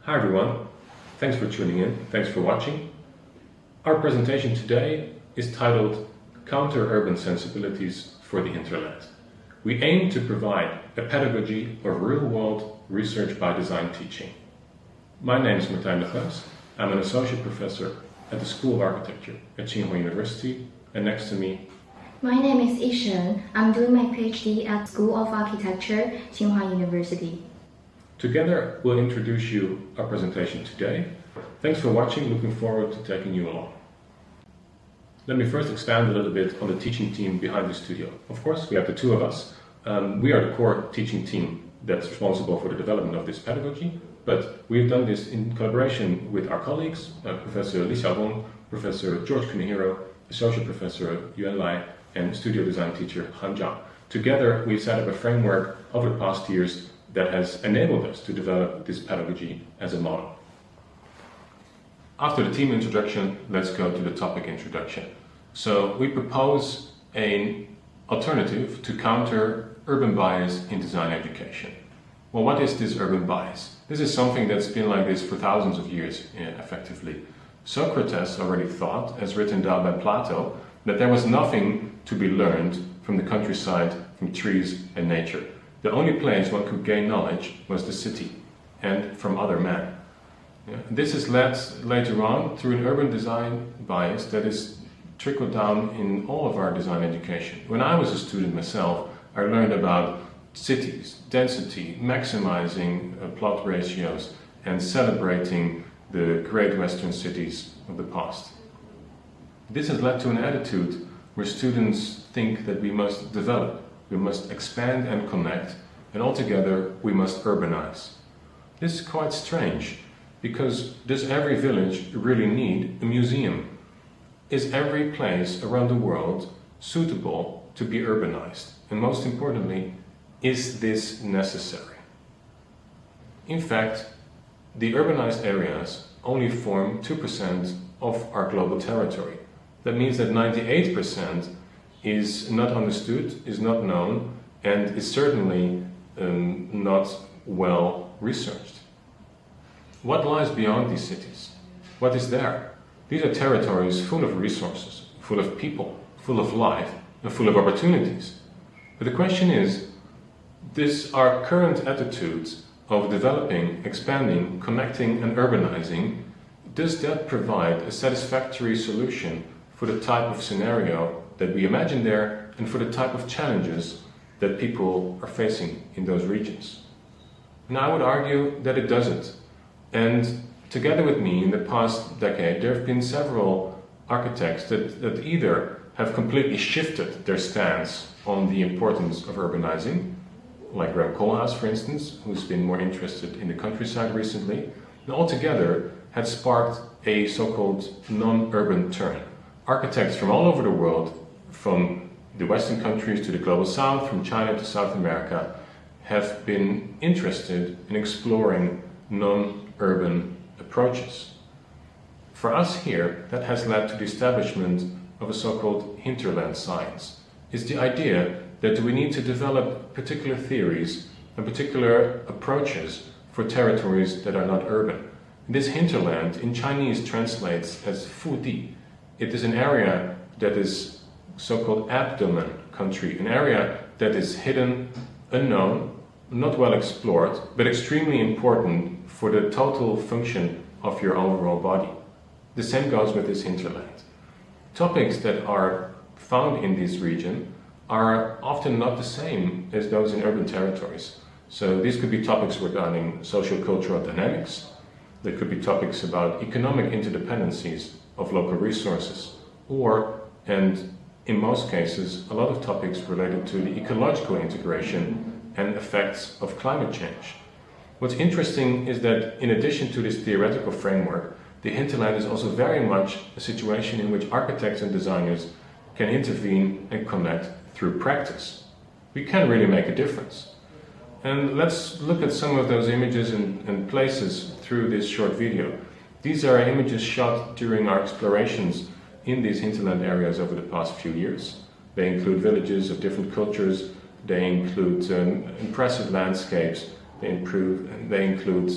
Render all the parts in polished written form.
Hi everyone, thanks for tuning in, thanks for watching. Our presentation today is titled Counter-Urban Sensibilities for the Hinterland. We aim to provide a pedagogy of real-world research by design teaching. My name is Martijn de Geus. I'm an associate professor at the School of Architecture at Tsinghua University, and next to me, my name is Shen. I'm doing my PhD at School of Architecture, Tsinghua University. Together, we'll introduce you our presentation today. Thanks for watching, looking forward to taking you along. Let me first expand a little bit on the teaching team behind the studio. Of course, we have the two of us. We are the core teaching team that's responsible for the development of this pedagogy, but we've done this in collaboration with our colleagues, Professor Li Xiaodong, Professor George Kunihiro, Associate Professor Yuan Lai, and studio design teacher Han Zhang. Together, we've set up a framework over the past years that has enabled us to develop this pedagogy as a model. After the team introduction, let's go to the topic introduction. So we propose an alternative to counter urban bias in design education. Well, what is this urban bias? This is something that's been like this for thousands of years, effectively. Socrates already thought, as written down by Plato, that there was nothing to be learned from the countryside, from trees and nature. The only place one could gain knowledge was the city, and from other men. This is led later on through an urban design bias that is trickled down in all of our design education. When I was a student myself, I learned about cities, density, maximizing plot ratios, and celebrating the great Western cities of the past. This has led to an attitude where students think that we must develop, we must expand and connect, and altogether we must urbanize. This is quite strange, because does every village really need a museum? Is every place around the world suitable to be urbanized? And most importantly, is this necessary? In fact, the urbanized areas only form 2% of our global territory. That means that 98% is not understood, is not known, and is certainly not well researched. What lies beyond these cities? What is there? These are territories full of resources, full of people, full of life, and full of opportunities. But the question is, our current attitudes of developing, expanding, connecting, and urbanizing, does that provide a satisfactory solution for the type of scenario that we imagine there and for the type of challenges that people are facing in those regions? And I would argue that it doesn't. And together with me in the past decade, there have been several architects that either have completely shifted their stance on the importance of urbanizing, like Graham Koolhaas, for instance, who's been more interested in the countryside recently, and altogether had sparked a so-called non-urban turn. Architects from all over the world, from the Western countries to the global South, from China to South America, have been interested in exploring non-urban approaches. For us here, that has led to the establishment of a so-called Hinterland science. It's the idea that we need to develop particular theories and particular approaches for territories that are not urban. This hinterland in Chinese translates as Fudi. It is an area that is so-called abdomen country, an area that is hidden, unknown, not well explored, but extremely important for the total function of your overall body. The same goes with this hinterland. Topics that are found in this region are often not the same as those in urban territories. So these could be topics regarding socio-cultural dynamics. There could be topics about economic interdependencies of local resources, or, and in most cases, a lot of topics related to the ecological integration and effects of climate change. What's interesting is that in addition to this theoretical framework, the hinterland is also very much a situation in which architects and designers can intervene and connect through practice. We can really make a difference. And let's look at some of those images and places through this short video. These are images shot during our explorations in these hinterland areas over the past few years. They include villages of different cultures, they include impressive landscapes, They include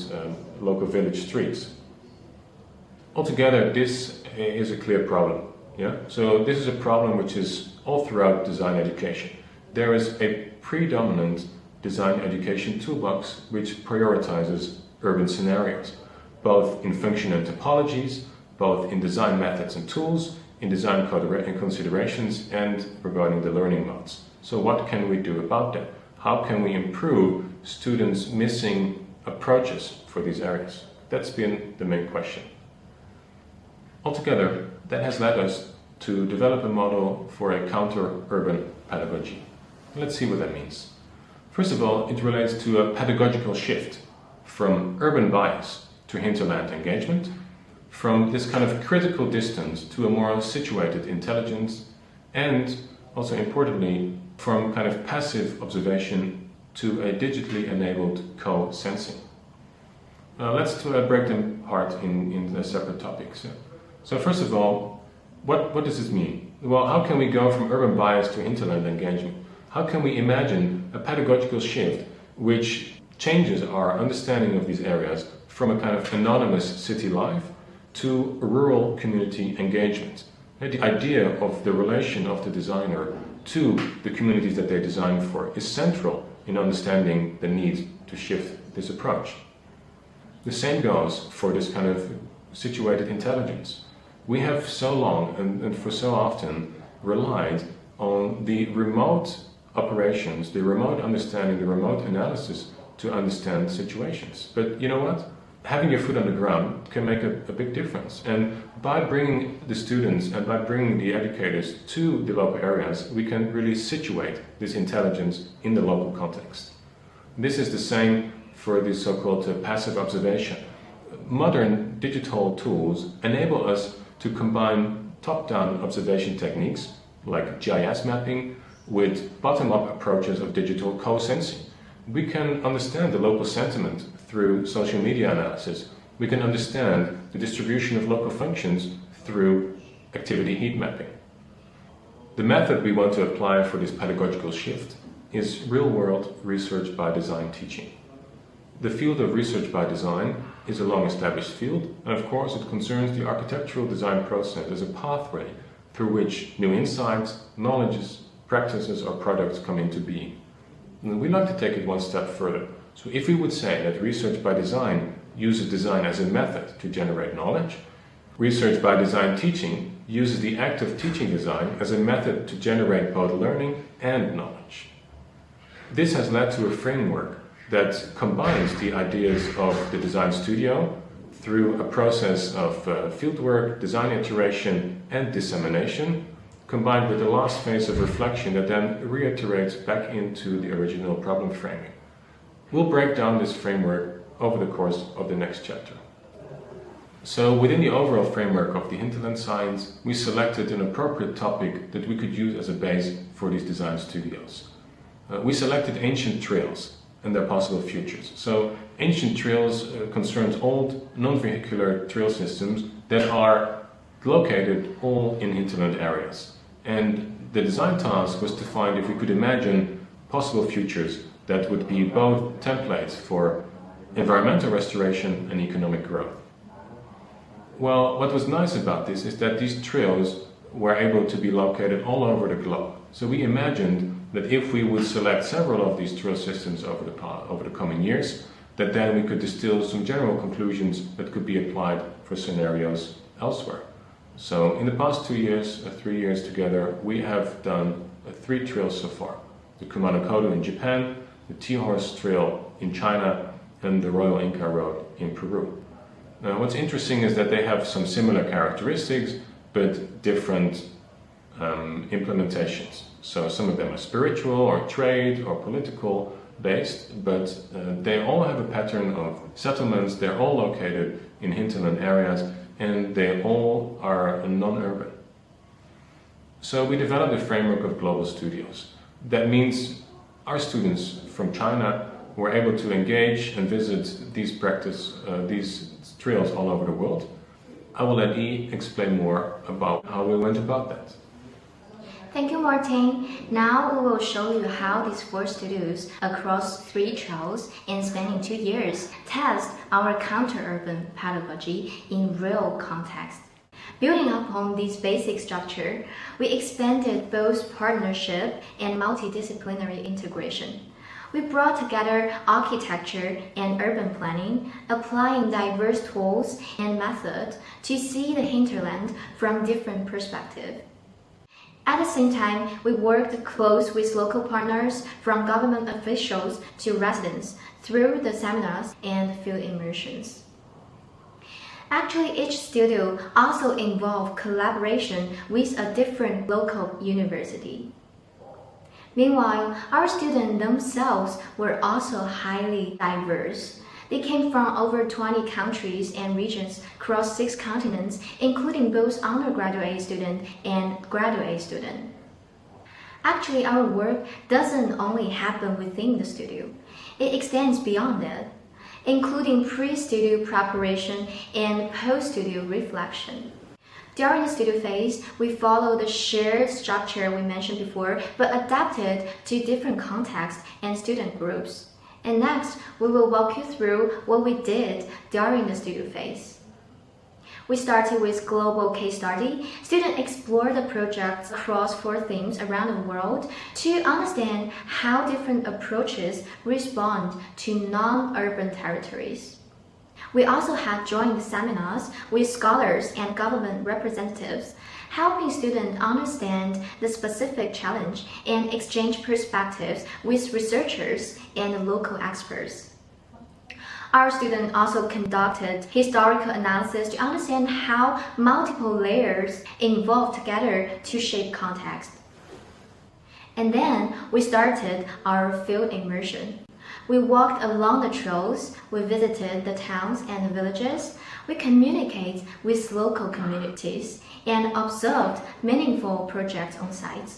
local village streets. Altogether, this is a clear problem. Yeah? So this is a problem which is all throughout design education. There is a predominant design education toolbox which prioritizes urban scenarios, both in function and topologies, both in design methods and tools, in design considerations, and regarding the learning modes. So what can we do about that? How can we improve students' missing approaches for these areas? That's been the main question. Altogether, that has led us to develop a model for a counter-urban pedagogy. Let's see what that means. First of all, it relates to a pedagogical shift from urban bias to hinterland engagement, from this kind of critical distance to a more situated intelligence, and also importantly, from kind of passive observation to a digitally enabled co-sensing. Let's break them apart in the separate topics. So first of all, what does this mean? Well, how can we go from urban bias to hinterland engagement? How can we imagine a pedagogical shift which changes our understanding of these areas from a kind of anonymous city life to rural community engagement? The idea of the relation of the designer to the communities that they design for is central in understanding the need to shift this approach. The same goes for this kind of situated intelligence. We have so long and for so often relied on the remote operations, the remote understanding, the remote analysis to understand situations. But you know what? Having your foot on the ground can make a big difference. And by bringing the students and by bringing the educators to the local areas, we can really situate this intelligence in the local context. This is the same for the so-called passive observation. Modern digital tools enable us to combine top-down observation techniques like GIS mapping with bottom-up approaches of digital co-sensing. We can understand the local sentiment through social media analysis. We can understand the distribution of local functions through activity heat mapping. The method we want to apply for this pedagogical shift is real-world research by design teaching. The field of research by design is a long-established field, and of course it concerns the architectural design process as a pathway through which new insights, knowledges, practices or products come into being. And we like to take it one step further. So if we would say that research by design uses design as a method to generate knowledge, research by design teaching uses the act of teaching design as a method to generate both learning and knowledge. This has led to a framework that combines the ideas of the design studio through a process of fieldwork, design iteration and dissemination, combined with the last phase of reflection that then reiterates back into the original problem framing. We'll break down this framework over the course of the next chapter. So within the overall framework of the Hinterland science, we selected an appropriate topic that we could use as a base for these design studios. We selected ancient trails and their possible futures. So ancient trails concerns old non-vehicular trail systems that are located all in hinterland areas. And the design task was to find if we could imagine possible futures that would be both templates for environmental restoration and economic growth. Well, what was nice about this is that these trails were able to be located all over the globe. So we imagined that if we would select several of these trail systems over the coming years, that then we could distill some general conclusions that could be applied for scenarios elsewhere. So in the past 2 years, 3 years together, we have done 3 trails so far. The Kumano-Kodo in Japan, the Tea-Horse Trail in China, and the Royal Inca Road in Peru. Now what's interesting is that they have some similar characteristics, but different implementations. So some of them are spiritual or trade or political based, but they all have a pattern of settlements. They're all located in hinterland areas and they all are non-urban. So we developed a framework of global studios. That means our students from China were able to engage and visit these trails all over the world. I will let Yi explain more about how we went about that. Thank you, Martin. Now we will show you how these 4 studios across 3 trails and spanning 2 years test our counter-urban pedagogy in real context. Building upon this basic structure, we expanded both partnership and multidisciplinary integration. We brought together architecture and urban planning, applying diverse tools and methods to see the hinterland from different perspectives. At the same time, we worked close with local partners from government officials to residents through the seminars and field immersions. Actually, each studio also involved collaboration with a different local university. Meanwhile, our students themselves were also highly diverse. They came from over 20 countries and regions across 6 continents, including both undergraduate students and graduate students. Actually, our work doesn't only happen within the studio. It extends beyond it, including pre-studio preparation and post-studio reflection. During the studio phase, we follow the shared structure we mentioned before, but adapted to different contexts and student groups. And next, we will walk you through what we did during the studio phase. We started with global case study. Students explored the projects across 4 themes around the world to understand how different approaches respond to non-urban territories. We also had joint seminars with scholars and government representatives, helping students understand the specific challenge and exchange perspectives with researchers and local experts. Our students also conducted historical analysis to understand how multiple layers evolve together to shape context. And then we started our field immersion. We walked along the trails, we visited the towns and the villages, we communicated with local communities, and observed meaningful projects on site.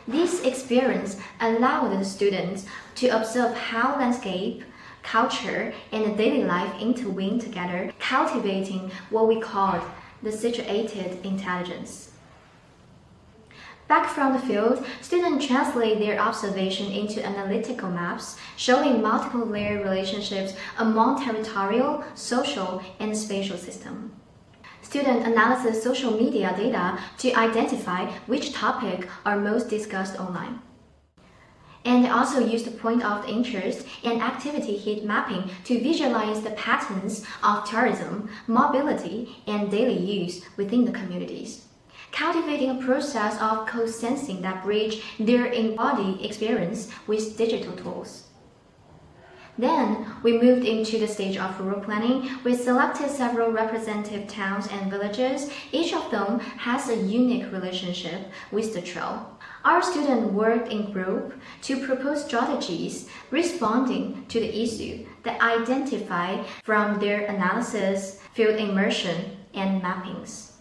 This experience allowed the students to observe how landscape, culture, and daily life intertwine together, cultivating what we called the situated intelligence. Back from the field, students translate their observation into analytical maps, showing multiple layer relationships among territorial, social, and spatial systems. Students analyze social media data to identify which topics are most discussed online. And they also used point of interest and activity heat mapping to visualize the patterns of tourism, mobility, and daily use within the communities, cultivating a process of co-sensing that bridge their embodied experience with digital tools. Then, we moved into the stage of rural planning. We selected several representative towns and villages. Each of them has a unique relationship with the trail. Our students worked in group to propose strategies responding to the issue that identify from their analysis, field immersion, and mappings.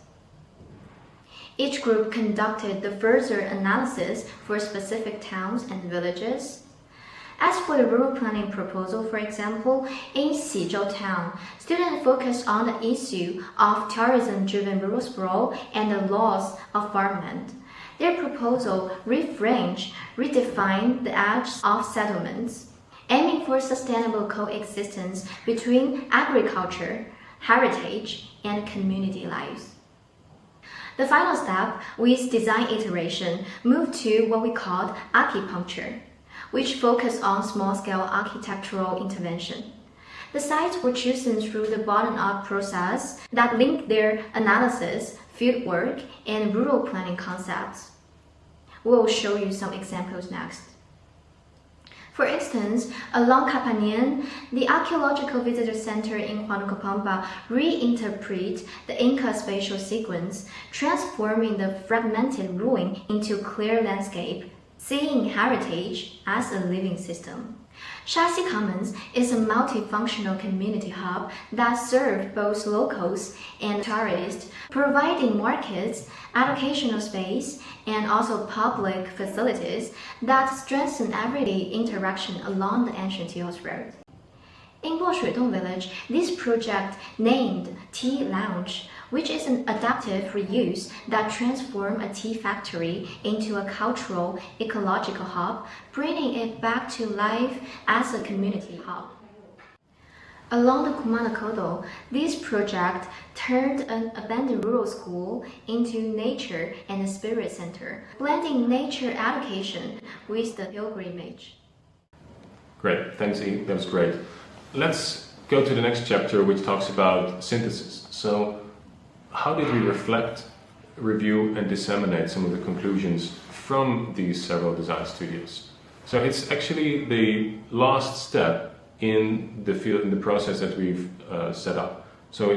Each group conducted the further analysis for specific towns and villages. As for the rural planning proposal, for example, in Xizhou town, students focused on the issue of tourism-driven rural sprawl and the loss of farmland. Their proposal redefined the edge of settlements, aiming for sustainable coexistence between agriculture, heritage, and community lives. The final step, with design iteration, moved to what we called acupuncture, which focused on small-scale architectural intervention. The sites were chosen through the bottom-up process that linked their analysis, fieldwork, and rural planning concepts. We will show you some examples next. For instance, along Kapanian, the Archaeological Visitor Center in Huanucopamba reinterprets the Inca spatial sequence, transforming the fragmented ruin into clear landscape, seeing heritage as a living system. Shaxi Commons is a multifunctional community hub that serves both locals and tourists, providing markets, educational space, and also public facilities that strengthen everyday interaction along the ancient hills road. In Shui Village, this project named Tea Lounge, which is an adaptive reuse that transforms a tea factory into a cultural, ecological hub, bringing it back to life as a community hub. Along the Kumanakodo, this project turned an abandoned rural school into nature and a spirit center, blending nature education with the pilgrimage. Great, thanks E, that was great. Let's go to the next chapter, which talks about synthesis. So, how did we reflect, review and disseminate some of the conclusions from these several design studios? So it's actually the last step in the field, in the process that we've set up. So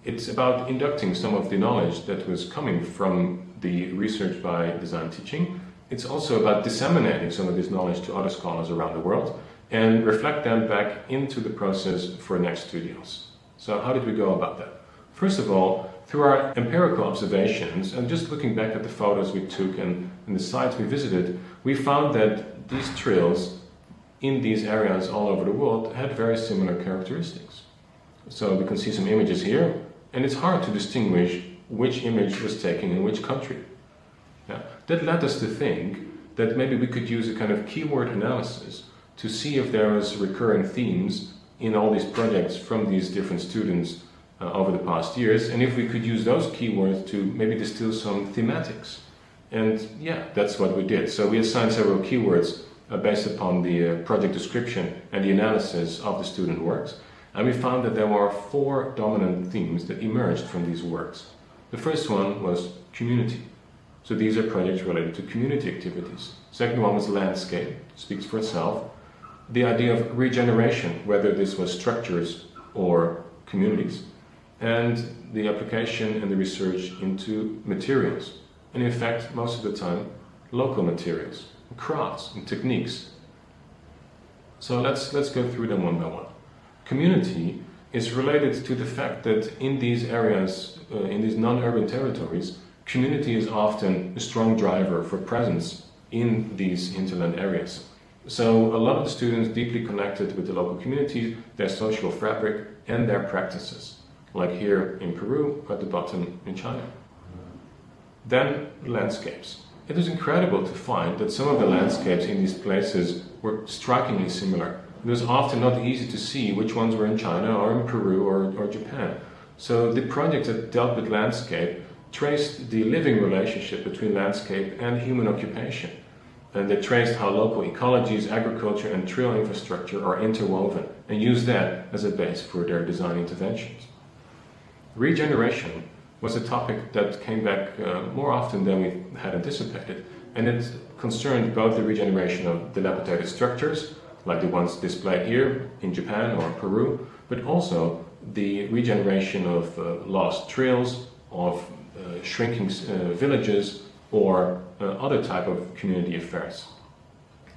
it's about inducting some of the knowledge that was coming from the research by design teaching. It's also about disseminating some of this knowledge to other scholars around the world and reflect them back into the process for next studios. So how did we go about that? First of all, through our empirical observations and just looking back at the photos we took and the sites we visited, we found that these trails in these areas all over the world had very similar characteristics. So we can see some images here, and it's hard to distinguish which image was taken in which country. Yeah. That led us to think that maybe we could use a kind of keyword analysis to see if there was recurring themes in all these projects from these different students over the past years, and if we could use those keywords to maybe distill some thematics. And yeah, that's what we did. So we assigned several keywords based upon the project description and the analysis of the student works. And we found that there were 4 dominant themes that emerged from these works. The first one was community. So these are projects related to community activities. Second one was landscape, speaks for itself. The idea of regeneration, whether this was structures or communities. And the application and the research into materials. And in fact, most of the time, local materials. Crafts and techniques. So let's go through them one by one. Community is related to the fact that in these areas, in these non-urban territories, community is often a strong driver for presence in these hinterland areas. So a lot of the students deeply connected with the local community, their social fabric and their practices, like here in Peru, at the bottom in China. Then landscapes. It was incredible to find that some of the landscapes in these places were strikingly similar. It was often not easy to see which ones were in China or in Peru or Japan. So the project that dealt with landscape traced the living relationship between landscape and human occupation. And they traced how local ecologies, agriculture and trail infrastructure are interwoven and used that as a base for their design interventions. Regeneration was a topic that came back more often than we had anticipated, and it concerned both the regeneration of dilapidated structures, like the ones displayed here in Japan or Peru, but also the regeneration of lost trails, of shrinking villages, or other type of community affairs.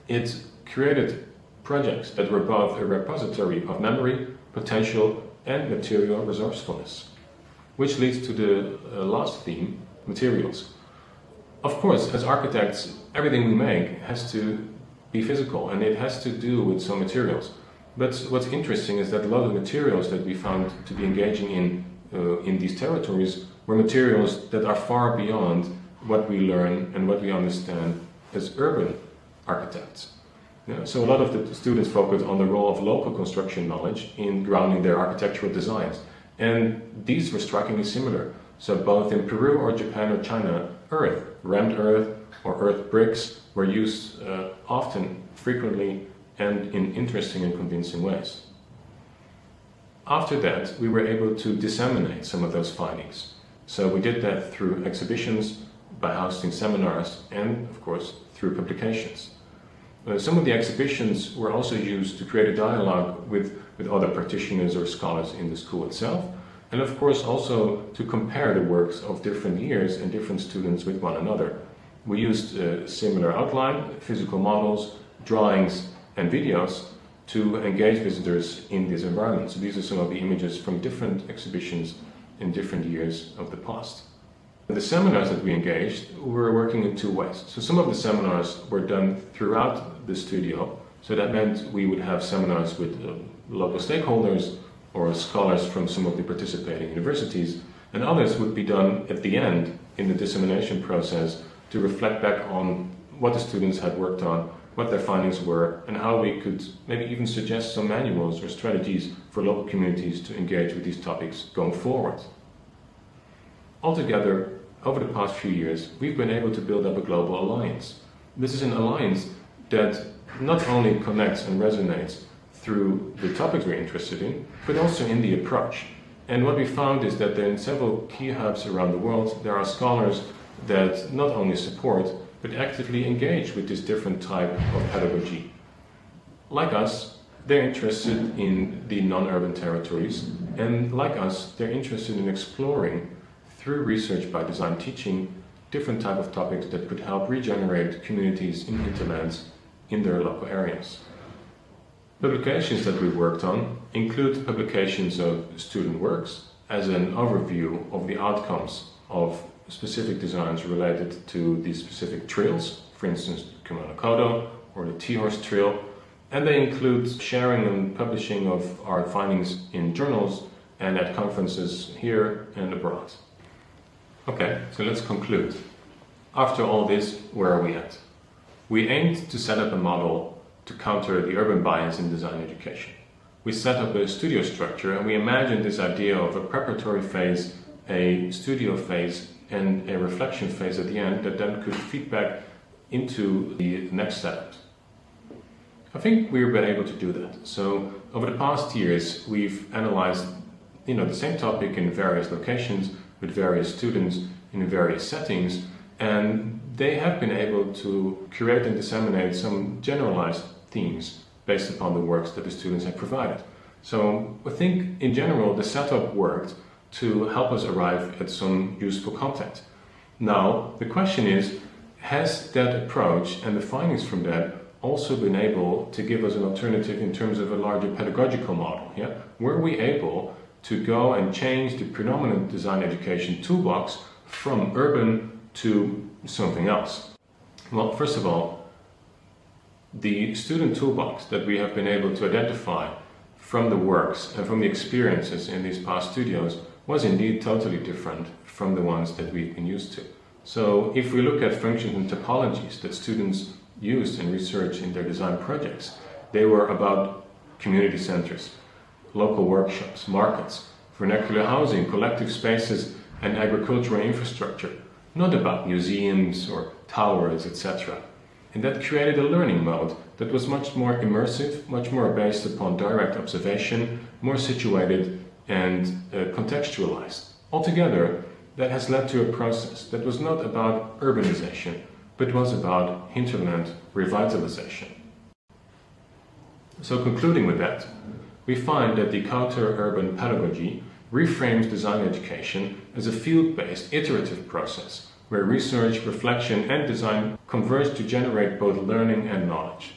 It created projects that were both a repository of memory, potential, and material resourcefulness. Which leads to the last theme, materials. Of course, as architects, everything we make has to be physical and it has to do with some materials. But what's interesting is that a lot of the materials that we found to be engaging in these territories were materials that are far beyond what we learn and what we understand as urban architects. Yeah, so a lot of the students focused on the role of local construction knowledge in grounding their architectural designs. And these were strikingly similar. So both in Peru or Japan or China, earth, rammed earth or earth bricks were used often, frequently, and in interesting and convincing ways. After that, we were able to disseminate some of those findings. So we did that through exhibitions, by hosting seminars, and of course through publications. Some of the exhibitions were also used to create a dialogue with other practitioners or scholars in the school itself, and of course also to compare the works of different years and different students with one another. We used a similar outline, physical models, drawings and videos to engage visitors in this environment. So these are some of the images from different exhibitions in different years of the past. The seminars that we engaged were working in 2 ways. So some of the seminars were done throughout the studio, So that meant we would have seminars with local stakeholders or scholars from some of the participating universities, and others would be done at the end in the dissemination process to reflect back on what the students had worked on, what their findings were, and how we could maybe even suggest some manuals or strategies for local communities to engage with these topics going forward. Altogether, over the past few years, we've been able to build up a global alliance. This is an alliance that not only connects and resonates through the topics we're interested in, but also in the approach. And what we found is that in several key hubs around the world, there are scholars that not only support, but actively engage with this different type of pedagogy. Like us, they're interested in the non-urban territories, and like us, they're interested in exploring, through research by design teaching, different type of topics that could help regenerate communities in hinterlands in their local areas. Publications that we worked on include publications of student works as an overview of the outcomes of specific designs related to these specific trails, for instance, Kumano Kodo or the T-Horse Trail, and they include sharing and publishing of our findings in journals and at conferences here and abroad. Okay, so let's conclude. After all this, where are we at? We aimed to set up a model to counter the urban bias in design education. We set up a studio structure and we imagined this idea of a preparatory phase, a studio phase, and a reflection phase at the end that then could feed back into the next steps. I think we've been able to do that. So over the past years, we've analyzed the same topic in various locations with various students in various settings, and they have been able to curate and disseminate some generalized themes based upon the works that the students have provided. So I think in general the setup worked to help us arrive at some useful content. Now the question is, has that approach and the findings from that also been able to give us an alternative in terms of a larger pedagogical model? Yeah? Were we able to go and change the predominant design education toolbox from urban to something else? Well, first of all, the student toolbox that we have been able to identify from the works and from the experiences in these past studios was indeed totally different from the ones that we've been used to. So if we look at functions and topologies that students used in research in their design projects, they were about community centers, local workshops, markets, vernacular housing, collective spaces, and agricultural infrastructure, not about museums or towers, etc. And that created a learning mode that was much more immersive, much more based upon direct observation, more situated and contextualized. Altogether, that has led to a process that was not about urbanization, but was about hinterland revitalization. So concluding with that, we find that the counter-urban pedagogy reframes design education as a field-based iterative process where research, reflection and design converge to generate both learning and knowledge.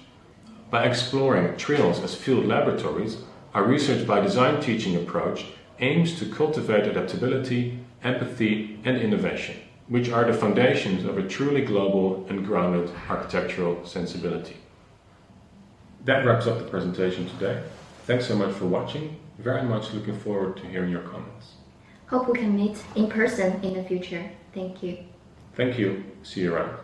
By exploring trails as field laboratories, our research by design teaching approach aims to cultivate adaptability, empathy and innovation, which are the foundations of a truly global and grounded architectural sensibility. That wraps up the presentation today. Thanks so much for watching. Very much looking forward to hearing your comments. Hope we can meet in person in the future. Thank you. Thank you. See you around.